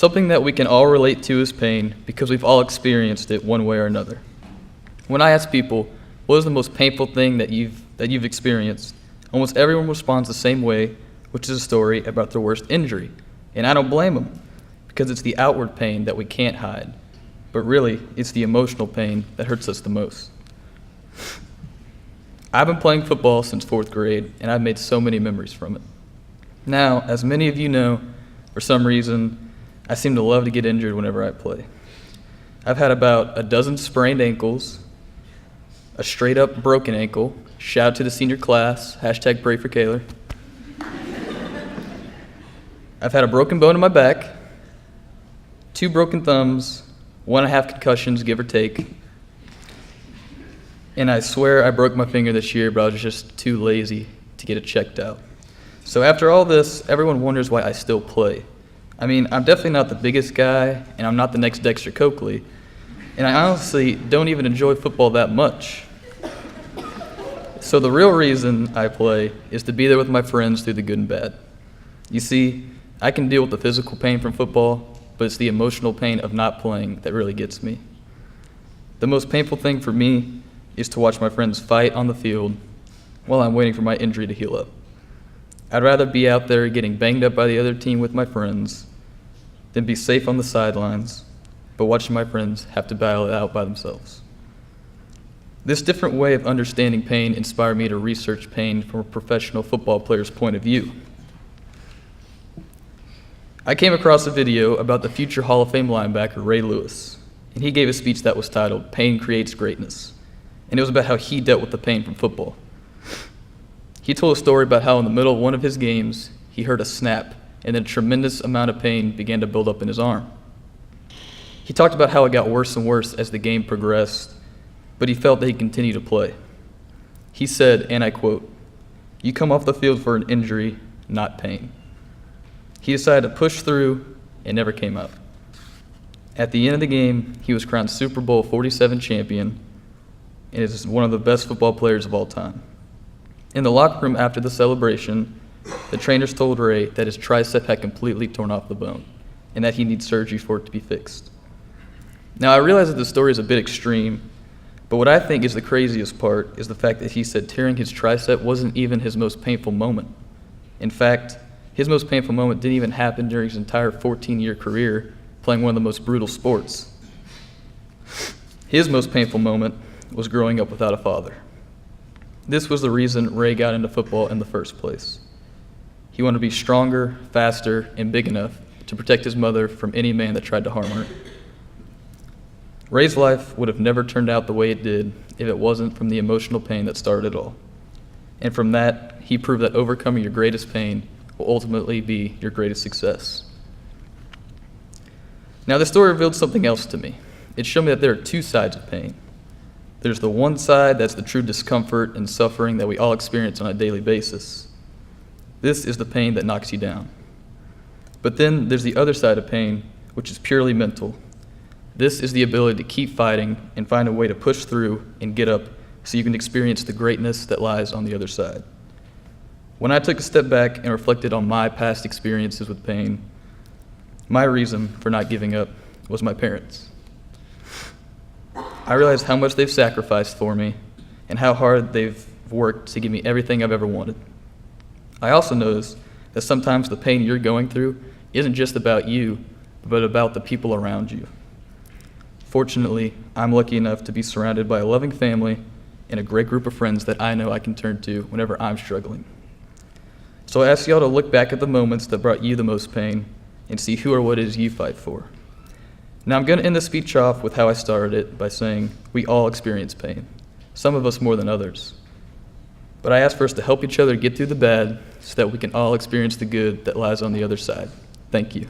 Something that we can all relate to is pain because we've all experienced it one way or another. When I ask people, what is the most painful thing that you've experienced, almost everyone responds the same way, which is a story about their worst injury. And I don't blame them, because it's the outward pain that we can't hide. But really, it's the emotional pain that hurts us the most. I've been playing football since 4th grade, and I've made so many memories from it. Now, as many of you know, for some reason, I seem to love to get injured whenever I play. I've had about a dozen sprained ankles, a straight-up broken ankle, shout out to the senior class, hashtag pray for Kaylor. I've had a broken bone in my back, 2 broken thumbs, 1.5 concussions, give or take. And I swear I broke my finger this year, but I was just too lazy to get it checked out. So after all this, everyone wonders why I still play. I mean, I'm definitely not the biggest guy, and I'm not the next Dexter Coakley, and I honestly don't even enjoy football that much. So the real reason I play is to be there with my friends through the good and bad. You see, I can deal with the physical pain from football, but it's the emotional pain of not playing that really gets me. The most painful thing for me is to watch my friends fight on the field while I'm waiting for my injury to heal up. I'd rather be out there getting banged up by the other team with my friends than be safe on the sidelines, but watching my friends have to battle it out by themselves. This different way of understanding pain inspired me to research pain from a professional football player's point of view. I came across a video about the future Hall of Fame linebacker Ray Lewis, and he gave a speech that was titled, "Pain Creates Greatness," and it was about how he dealt with the pain from football. He told a story about how in the middle of one of his games, he heard a snap, and then a tremendous amount of pain began to build up in his arm. He talked about how it got worse and worse as the game progressed, but he felt that he continued to play. He said, and I quote, "You come off the field for an injury, not pain." He decided to push through and never came out. At the end of the game, he was crowned Super Bowl 47 champion and is one of the best football players of all time. In the locker room after the celebration, the trainers told Ray that his tricep had completely torn off the bone and that he needs surgery for it to be fixed. Now, I realize that the story is a bit extreme, but what I think is the craziest part is the fact that he said tearing his tricep wasn't even his most painful moment. In fact, his most painful moment didn't even happen during his entire 14-year career playing one of the most brutal sports. His most painful moment was growing up without a father. This was the reason Ray got into football in the first place. He wanted to be stronger, faster, and big enough to protect his mother from any man that tried to harm her. Ray's life would have never turned out the way it did if it wasn't from the emotional pain that started it all. And from that, he proved that overcoming your greatest pain will ultimately be your greatest success. Now, the story revealed something else to me. It showed me that there are 2 sides of pain. There's the one side that's the true discomfort and suffering that we all experience on a daily basis. This is the pain that knocks you down. But then there's the other side of pain, which is purely mental. This is the ability to keep fighting and find a way to push through and get up so you can experience the greatness that lies on the other side. When I took a step back and reflected on my past experiences with pain, my reason for not giving up was my parents. I realized how much they've sacrificed for me and how hard they've worked to give me everything I've ever wanted. I also noticed that sometimes the pain you're going through isn't just about you, but about the people around you. Fortunately, I'm lucky enough to be surrounded by a loving family and a great group of friends that I know I can turn to whenever I'm struggling. So I ask y'all to look back at the moments that brought you the most pain and see who or what it is you fight for. Now, I'm going to end the speech off with how I started it by saying we all experience pain, some of us more than others. But I ask for us to help each other get through the bad so that we can all experience the good that lies on the other side. Thank you.